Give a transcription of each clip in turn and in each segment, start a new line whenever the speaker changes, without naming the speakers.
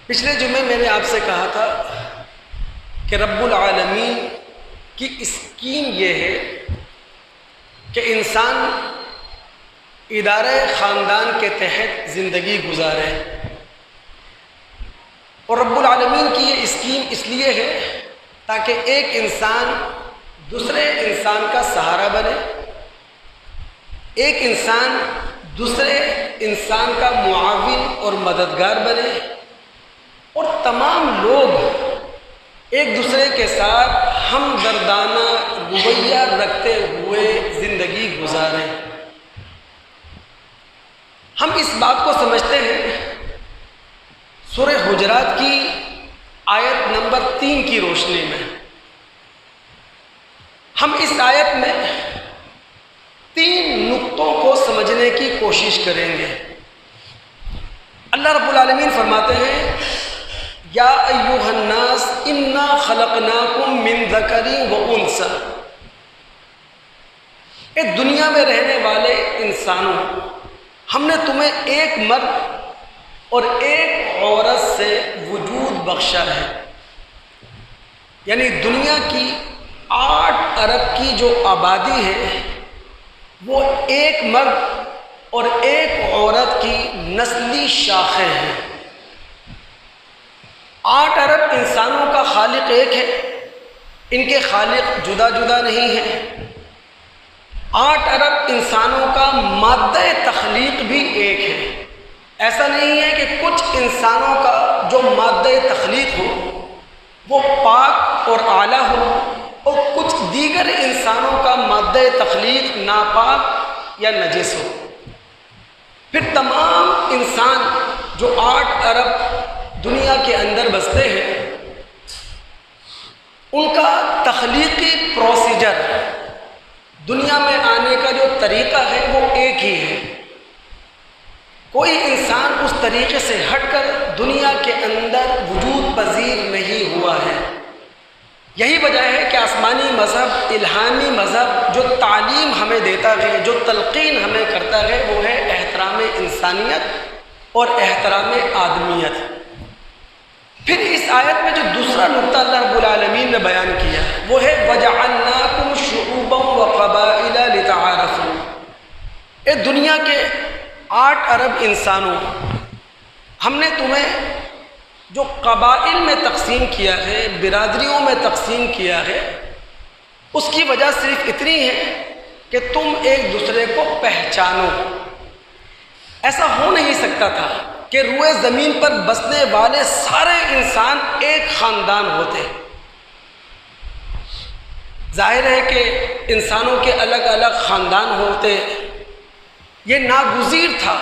پچھلے جمعے میں نے آپ سے کہا تھا کہ رب العالمین کی اسکیم یہ ہے کہ انسان ادارہ خاندان کے تحت زندگی گزارے، اور رب العالمین کی یہ اسکیم اس لیے ہے تاکہ ایک انسان دوسرے انسان کا سہارا بنے، ایک انسان دوسرے انسان کا معاون اور مددگار بنے، اور تمام لوگ ایک دوسرے کے ساتھ ہمدردانہ رویہ رکھتے ہوئے زندگی گزاریں۔ ہم اس بات کو سمجھتے ہیں سورہ حجرات کی آیت نمبر 3 کی روشنی میں۔ ہم اس آیت میں 3 نقطوں کو سمجھنے کی کوشش کریں گے۔ اللہ رب العالمین فرماتے ہیں یا ایھا الناس انا خلقناکم من ذکر و انثی، اے دنیا میں رہنے والے انسانوں، ہم نے تمہیں ایک مرد اور ایک عورت سے وجود بخشا ہے۔ یعنی دنیا کی 8 ارب کی جو آبادی ہے وہ ایک مرد اور ایک عورت کی نسلی شاخیں ہیں۔ 8 ارب انسانوں کا خالق ایک ہے، ان کے خالق جدا جدا نہیں ہیں۔ 8 ارب انسانوں کا مادہ تخلیق بھی ایک ہے۔ ایسا نہیں ہے کہ کچھ انسانوں کا جو مادہ تخلیق ہو وہ پاک اور اعلیٰ ہو، اور کچھ دیگر انسانوں کا مادہ تخلیق ناپاک یا نجس ہو۔ پھر تمام انسان جو 8 ارب دنیا کے اندر بستے ہیں، ان کا تخلیقی پروسیجر، دنیا میں آنے کا جو طریقہ ہے وہ ایک ہی ہے۔ کوئی انسان اس طریقے سے ہٹ کر دنیا کے اندر وجود پذیر نہیں ہوا ہے۔ یہی وجہ ہے کہ آسمانی مذہب، الہامی مذہب جو تعلیم ہمیں دیتا ہے، جو تلقین ہمیں کرتا ہے، وہ ہے احترام انسانیت اور احترام آدمیت۔ پھر اس آیت میں جو دوسرا نقطہ اللہ رب العالمین نے بیان کیا وہ ہے وَجَعَلْنَاكُمْ شُعُوبًا وَقَبَائِلَ لِتَعَارَفُوا، اے دنیا کے 8 ارب انسانوں، ہم نے تمہیں جو قبائل میں تقسیم کیا ہے، برادریوں میں تقسیم کیا ہے، اس کی وجہ صرف اتنی ہے کہ تم ایک دوسرے کو پہچانو۔ ایسا ہو نہیں سکتا تھا کہ روئے زمین پر بسنے والے سارے انسان ایک خاندان ہوتے۔ ظاہر ہے کہ انسانوں کے الگ الگ خاندان ہوتے، یہ ناگزیر تھا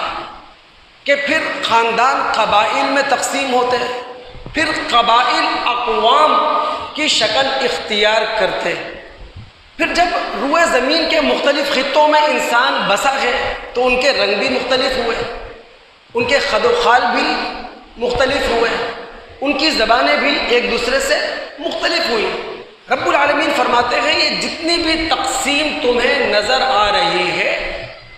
کہ پھر خاندان قبائل میں تقسیم ہوتے، پھر قبائل اقوام کی شکل اختیار کرتے۔ پھر جب روئے زمین کے مختلف خطوں میں انسان بسا ہے تو ان کے رنگ بھی مختلف ہوئے، ان کے خد و خال بھی مختلف ہوئے، ان کی زبانیں بھی ایک دوسرے سے مختلف ہوئی۔ رب العالمین فرماتے ہیں یہ جتنی بھی تقسیم تمہیں نظر آ رہی ہے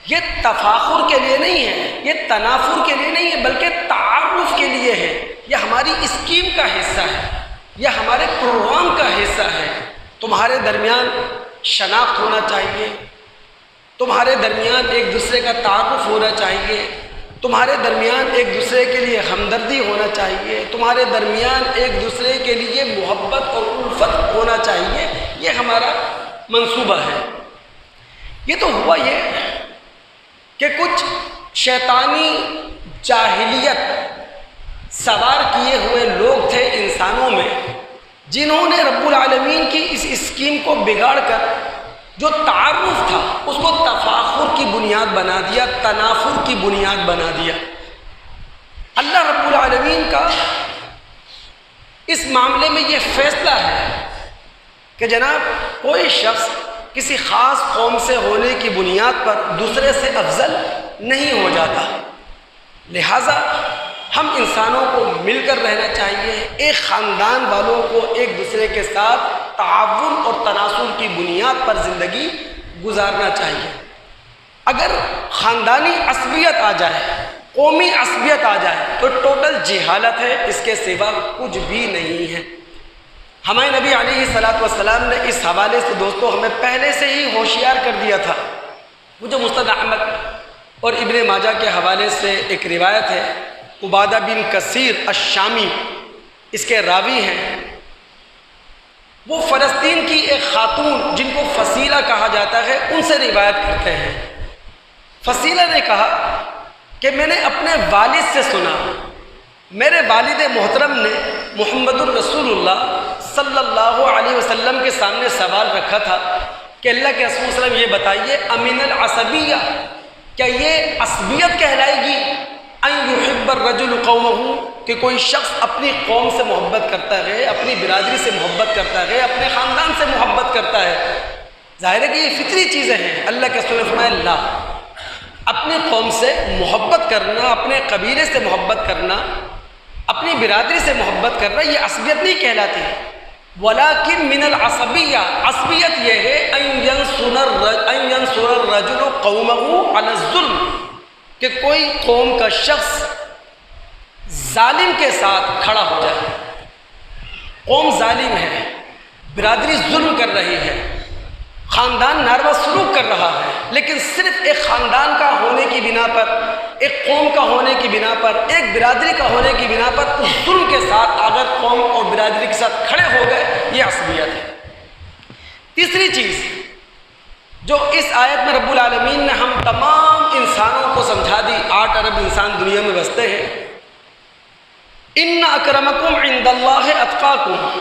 یہ تفاخر کے لیے نہیں ہے، یہ تنافر کے لیے نہیں ہے، بلکہ تعارف کے لیے ہے۔ یہ ہماری اسکیم کا حصہ ہے، یہ ہمارے پروگرام کا حصہ ہے۔ تمہارے درمیان شناخت ہونا چاہیے، تمہارے درمیان ایک دوسرے کا تعارف ہونا چاہیے، تمہارے درمیان ایک دوسرے کے لیے ہمدردی ہونا چاہیے، تمہارے درمیان ایک دوسرے کے لیے محبت اور الفت ہونا چاہیے۔ یہ ہمارا منصوبہ ہے۔ یہ تو ہوا یہ کہ کچھ شیطانی جاہلیت سوار کیے ہوئے لوگ تھے انسانوں میں، جنہوں نے رب العالمین کی اس اسکیم کو بگاڑ کر جو تعارف تھا اس کو تفاخر کی بنیاد بنا دیا، تنافر کی بنیاد بنا دیا۔ اللہ رب العالمین کا اس معاملے میں یہ فیصلہ ہے کہ جناب کوئی شخص کسی خاص قوم سے ہونے کی بنیاد پر دوسرے سے افضل نہیں ہو جاتا، لہٰذا ہم انسانوں کو مل کر رہنا چاہیے، ایک خاندان والوں کو ایک دوسرے کے ساتھ تعاون اور تناسل کی بنیاد پر زندگی گزارنا چاہیے۔ اگر خاندانی عصبیت آ جائے، قومی عصبیت آ جائے تو ٹوٹل جہالت ہے، اس کے سوا کچھ بھی نہیں ہے۔ ہمارے نبی علیہ الصلوۃ والسلام نے اس حوالے سے دوستو ہمیں پہلے سے ہی ہوشیار کر دیا تھا۔ وہ جو مسند احمد اور ابن ماجہ کے حوالے سے ایک روایت ہے، عبادہ بن کثیر الشامی اس کے راوی ہیں، وہ فلسطین کی ایک خاتون جن کو فصیلہ کہا جاتا ہے ان سے روایت کرتے ہیں۔ فصیلہ نے کہا کہ میں نے اپنے والد سے سنا، میرے والد محترم نے محمد الرسول اللہ صلی اللہ علیہ وسلم کے سامنے سوال رکھا تھا کہ اللہ کے رسول صلی اللہ علیہ وسلم یہ بتائیے امین العصبیہ، کیا یہ عصبیت کہلائے گی؟ ان یحب الرجل قومہ، کہ کوئی شخص اپنی قوم سے محبت کرتا ہے، اپنی برادری سے محبت کرتا ہے، اپنے خاندان سے محبت کرتا ہے۔ ظاہر ہے کہ یہ فطری چیزیں ہیں۔ اللہ کے رسول نے فرمایا لا، اپنی قوم سے محبت کرنا، اپنے قبیلے سے محبت کرنا، اپنی برادری سے محبت کرنا یہ عصبیت نہیں کہلاتی۔ ولیکن من العصبیہ، عصبیت یہ ہے ان ینصر الرجل قومہ علی الظلم، کہ کوئی قوم کا شخص ظالم کے ساتھ کھڑا ہو جائے۔ قوم ظالم ہے، برادری ظلم کر رہی ہے، خاندان ناروا سلوک کر رہا ہے، لیکن صرف ایک خاندان کا ہونے کی بنا پر، ایک قوم کا ہونے کی بنا پر، ایک برادری کا ہونے کی بنا پر اس ظلم کے ساتھ اگر قوم اور برادری کے ساتھ کھڑے ہو گئے، یہ عصبیت ہے۔ تیسری چیز جو اس آیت میں رب العالمین نے ہم تمام انسانوں کو سمجھا دی، 8 ارب انسان دنیا میں بستے ہیں، ان اکرمکم عند اللہ اتقاکم،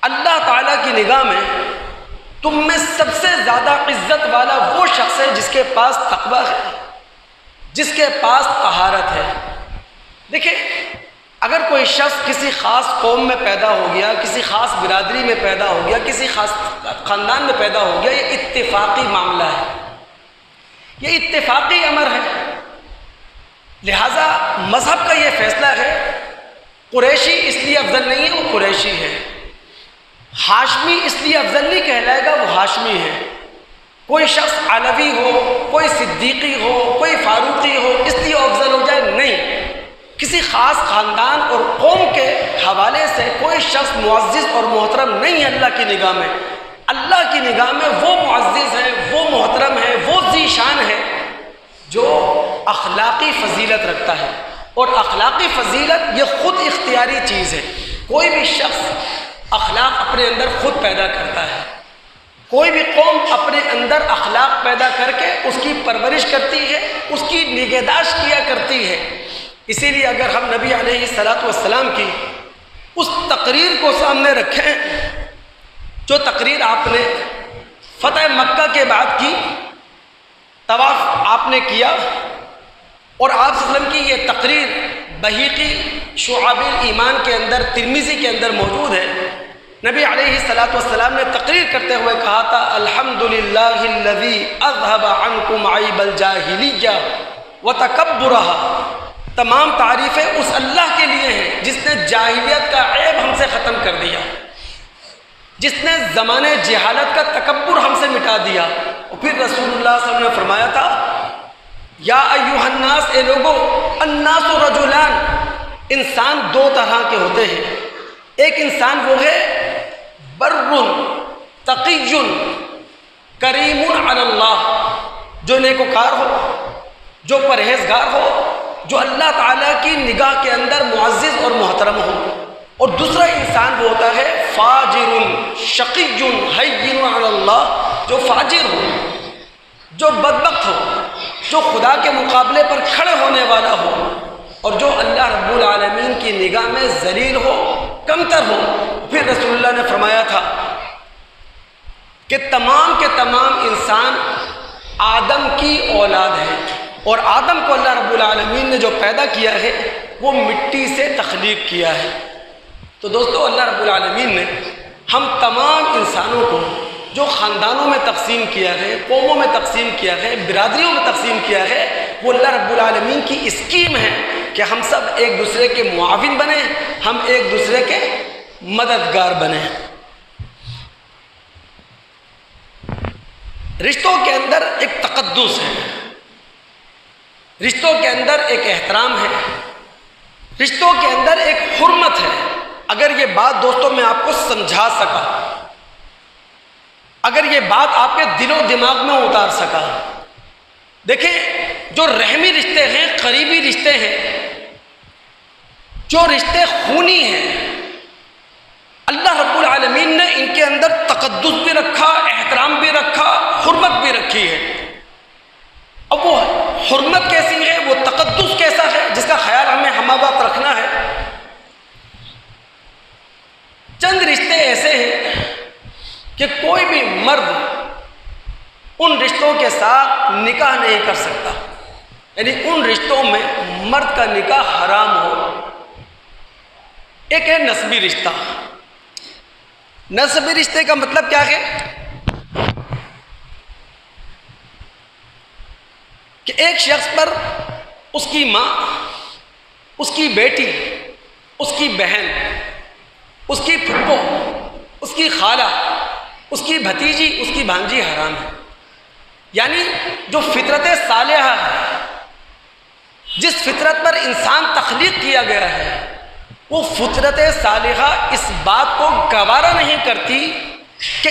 اللہ تعالیٰ کی نگاہ میں تم میں سب سے زیادہ عزت والا وہ شخص ہے جس کے پاس تقویٰ ہے، جس کے پاس طہارت ہے۔ دیکھیں، اگر کوئی شخص کسی خاص قوم میں پیدا ہو گیا، کسی خاص برادری میں پیدا ہو گیا، کسی خاص خاندان میں پیدا ہو گیا، یہ اتفاقی معاملہ ہے، یہ اتفاقی امر ہے۔ لہٰذا مذہب کا یہ فیصلہ ہے، قریشی اس لیے افضل نہیں ہے، وہ قریشی ہے، ہاشمی اس لیے افضل نہیں کہلائے گا، وہ ہاشمی ہے۔ کوئی شخص علوی ہو، کوئی صدیقی ہو، کوئی فاروقی ہو اس لیے افضل ہو جائے، نہیں۔ کسی خاص خاندان اور قوم کے حوالے سے کوئی شخص معزز اور محترم نہیں ہے اللہ کی نگاہ میں۔ اللہ کی نگاہ میں وہ معزز ہے، وہ محترم ہے، وہ ذی شان ہے جو اخلاقی فضیلت رکھتا ہے، اور اخلاقی فضیلت یہ خود اختیاری چیز ہے۔ کوئی بھی شخص اخلاق اپنے اندر خود پیدا کرتا ہے، کوئی بھی قوم اپنے اندر اخلاق پیدا کر کے اس کی پرورش کرتی ہے، اس کی نگہداشت کیا کرتی ہے۔ اسی لیے اگر ہم نبی علیہ الصلوۃ والسلام کی اس تقریر کو سامنے رکھیں جو تقریر آپ نے فتح مکہ کے بعد کی، طواف آپ نے کیا، اور آپ صلی اللہ علیہ وسلم کی یہ تقریر بحیقی شعب الایمان کے اندر، ترمذی کے اندر موجود ہے۔ نبی علیہ الصلوۃ والسلام نے تقریر کرتے ہوئے کہا تھا الحمدللہ الذی اذھب عنکم عیب الجاہلیہ وتکبرها، تمام تعریفیں اس اللہ کے لیے ہیں جس نے جاہلیت کا عیب ہم سے ختم کر دیا، جس نے زمانے جہالت کا تکبر ہم سے مٹا دیا۔ اور پھر رسول اللہ صلی اللہ علیہ وسلم نے فرمایا تھا یا ایھا الناس، اے لوگو، الناس رجلان، انسان 2 طرح کے ہوتے ہیں۔ ایک انسان وہ ہے بر تقی کریم علی اللہ، جو نیکوکار ہو، جو پرہیزگار ہو، جو اللہ تعالیٰ کی نگاہ کے اندر معزز اور محترم ہو۔ اور دوسرا انسان وہ ہوتا ہے فاجر شقی حین علی اللہ، جو فاجر ہو، جو بدبخت ہو، جو خدا کے مقابلے پر کھڑے ہونے والا ہو، اور جو اللہ رب العالمین کی نگاہ میں ذلیل ہو، کمتر ہو۔ پھر رسول اللہ نے فرمایا تھا کہ تمام کے تمام انسان آدم کی اولاد ہیں، اور آدم کو اللہ رب العالمین نے جو پیدا کیا ہے وہ مٹی سے تخلیق کیا ہے۔ تو دوستو، اللہ رب العالمین نے ہم تمام انسانوں کو جو خاندانوں میں تقسیم کیا ہے، قوموں میں تقسیم کیا ہے، برادریوں میں تقسیم کیا ہے، وہ اللہ رب العالمین کی اسکیم ہے کہ ہم سب ایک دوسرے کے معاون بنیں، ہم ایک دوسرے کے مددگار بنیں۔ رشتوں کے اندر ایک تقدس ہے، رشتوں کے اندر ایک احترام ہے، رشتوں کے اندر ایک حرمت ہے۔ اگر یہ بات دوستوں میں آپ کو سمجھا سکا، اگر یہ بات آپ کے دل و دماغ میں اتار سکا، دیکھیں جو رحمی رشتے ہیں، قریبی رشتے ہیں، جو رشتے خونی ہیں، اللہ رب العالمین نے ان کے اندر تقدس بھی رکھا، احترام بھی رکھا، حرمت بھی رکھی ہے۔ اب وہ حرمت کیسی ہے، وہ تقدس کیسا ہے، جس کا خیال ہمیں وقت رکھنا ہے۔ چند رشتے ایسے ہیں کہ کوئی بھی مرد ان رشتوں کے ساتھ نکاح نہیں کر سکتا، یعنی ان رشتوں میں مرد کا نکاح حرام ہو۔ ایک ہے نسبی رشتہ۔ نسبی رشتے کا مطلب کیا ہے کہ ایک شخص پر اس کی ماں، اس کی بیٹی، اس کی بہن، اس کی پھپھو، اس کی خالہ، اس کی بھتیجی، اس کی بھانجی حرام ہے۔ یعنی جو فطرت صالحہ ہے، جس فطرت پر انسان تخلیق کیا گیا ہے، وہ فطرت صالحہ اس بات کو گوارا نہیں کرتی کہ